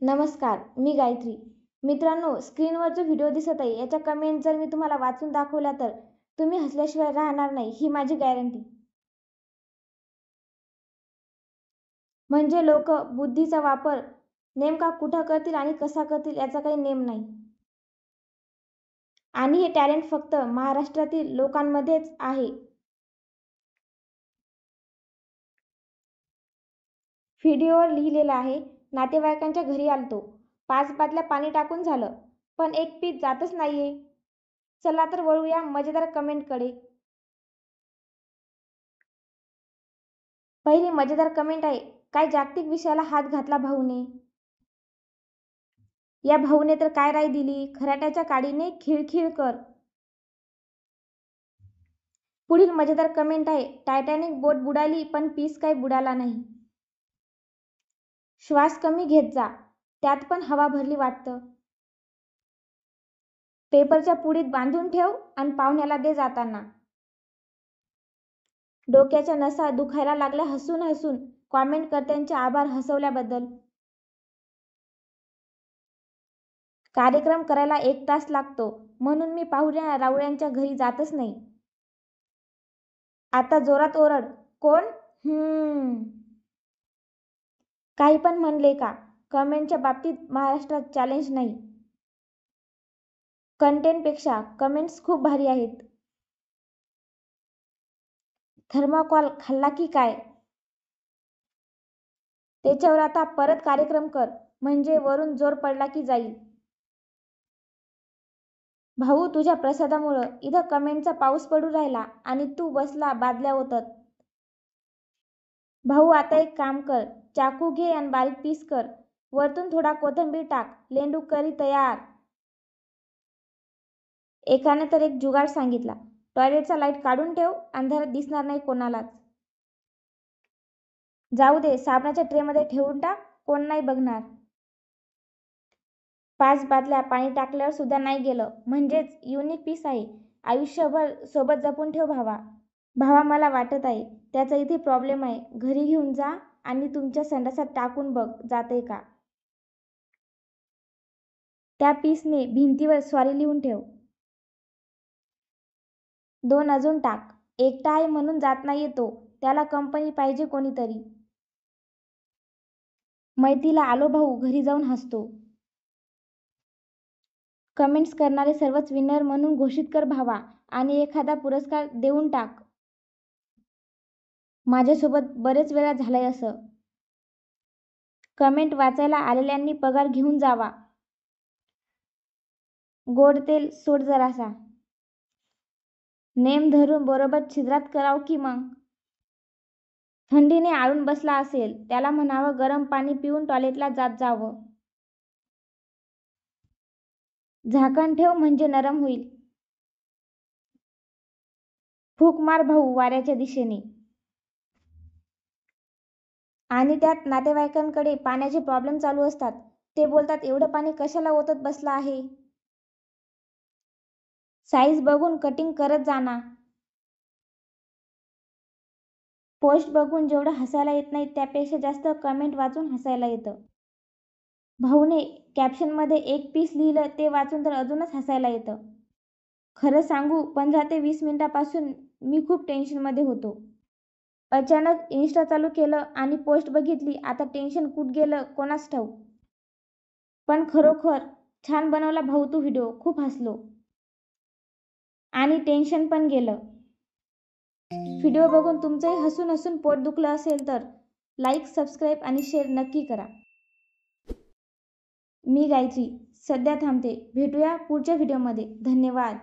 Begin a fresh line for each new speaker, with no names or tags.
नमस्कार, मी गायत्री. मित्रांनो, स्क्रीनवर जो व्हिडिओ दिसत आहे याच्या कमेंट जर मी तुम्हाला वाचून दाखवल्या तर तुम्ही हसल्याशिवाय राहणार नाही, ही माझी गॅरंटी. म्हणजे लोक बुद्धीचा वापर नेमका कुठं करतील आणि कसा करतील याचा काही नेम नाही. आणि हे टॅलेंट फक्त महाराष्ट्रातील लोकांमध्येच आहे. व्हिडिओवर लिहिलेलं आहे, नातेवाईकांच्या घरी आलतो. 5 बादल्या पाणी टाकून झालं, पण एक पीस जातच नाहीये. चला तर वळूया मजेदार कमेंटकडे. पहिली मजेदार कमेंट आहे, काय जागतिक विषयाला हात घातला भाऊने. या भाऊने तर काय राय दिली, खराट्याच्या काडीने खिळखिळ कर. पुढील मजेदार कमेंट आहे, टायटॅनिक बोट बुडाली पण पीस काय बुडाला नाही. श्वास कमी घेत जा, त्यात पण हवा भरली वाटतं. पेपरच्या पुडीत बांधून ठेव आणि पाहुण्याला दे जाताना. डोक्याच्या नसा दुखायला लागल्या हसून हसून, कॉमेंट करत्यांचे आभार हसवल्याबद्दल. कार्यक्रम करायला 1 तास लागतो म्हणून मी पाहुण्या रावळ्यांच्या घरी जातच नाही. आता जोरात ओरड, कोण? काही पण म्हणले का? कमेंटच्या बाबतीत महाराष्ट्रात चॅलेंज नाही. कंटेंटपेक्षा कमेंट्स खूप भारी आहेत. थर्माकॉल खाल्ला की काय? त्याच्यावर आता परत कार्यक्रम कर, म्हणजे वरून जोर पडला की जाईल. भाऊ, तुझ्या प्रसादामुळं इथं कमेंटचा पाऊस पडू राहिला आणि तू बसला बादल्या ओतत. भाऊ, आता एक काम कर, चाकू घे आणि बारीक पीस कर. वरतून थोडा कोथिंबीर टाक, लेंडू करी तयार. एकाने तर एक जुगाड सांगितला, टॉयलेटचा लाईट काढून ठेव, अंधारात दिसणार नाही कोणालाच. जाऊ दे, साबणाच्या ट्रेमध्ये ठेवून टाक, कोण नाही बघणार. 5 बादल्या पाणी टाकल्यावर सुद्धा नाही गेलं, म्हणजेच युनिक पीस आहे. आयुष्यभर सोबत जपून ठेव भावा. भावा, मला वाटत आहे त्याचा इथे प्रॉब्लेम आहे. घरी घेऊन जा आणि तुमच्या संडासात टाकून बघ जातंय का. त्या पीसने भिंतीवर सॉरी लिहून ठेव. 2 अजून टाक. एकटा आहे म्हणून जात नाहीये तो, त्याला कंपनी पाहिजे कोणीतरी. मैतीला आलो भाऊ, घरी जाऊन हसतो. कमेंट्स करणारे सर्वच विनर म्हणून घोषित कर भावा आणि एखादा पुरस्कार देऊन टाक. माझ्यासोबत बरेच वेळा झालंय असं. कमेंट वाचायला आलेल्यांनी पगार घेऊन जावा. गोड तेल सोड जरासा. नेम धरून बरोबर छिद्रात कराव की मग. थंडीने आळून बसला असेल त्याला म्हणावं गरम पाणी पिऊन टॉयलेटला जात जावं. झाकण ठेव म्हणजे नरम होईल. फूक मार भाऊ वाऱ्याच्या दिशेने. आणि त्यात नातेवाईकांकडे पाण्याचे प्रॉब्लेम चालू असतात. ते बोलतात, एवढं पाणी कशाला ओतत बसला आहे. साईज बघून कटिंग करत जाना. पोस्ट बघून जेवढं हसायला येत नाही त्यापेक्षा जास्त कमेंट वाचून हसायला येतं. भाऊने कॅप्शनमध्ये एक पीस लिहिलं ते वाचून तर अजूनच हसायला येतं. खरं सांगू, 15 ते 20 मिनिटापासून मी खूप टेन्शनमध्ये होतो. अचानक इन्स्टा चालू केलं आणि पोस्ट बघितली. आता टेन्शन कुठं गेलं कोणास ठाऊक. पण खरोखर छान बनवला भाऊ तू व्हिडिओ, खूप हसलो. आणि टेन्शन पण गेलं. व्हिडिओ बघून तुमचंही हसून हसून पोट दुखलं असेल तर लाईक, सबस्क्राईब आणि शेअर नक्की करा. मी गायत्री सध्या थांबते. भेटूया पुढच्या व्हिडिओमध्ये. धन्यवाद.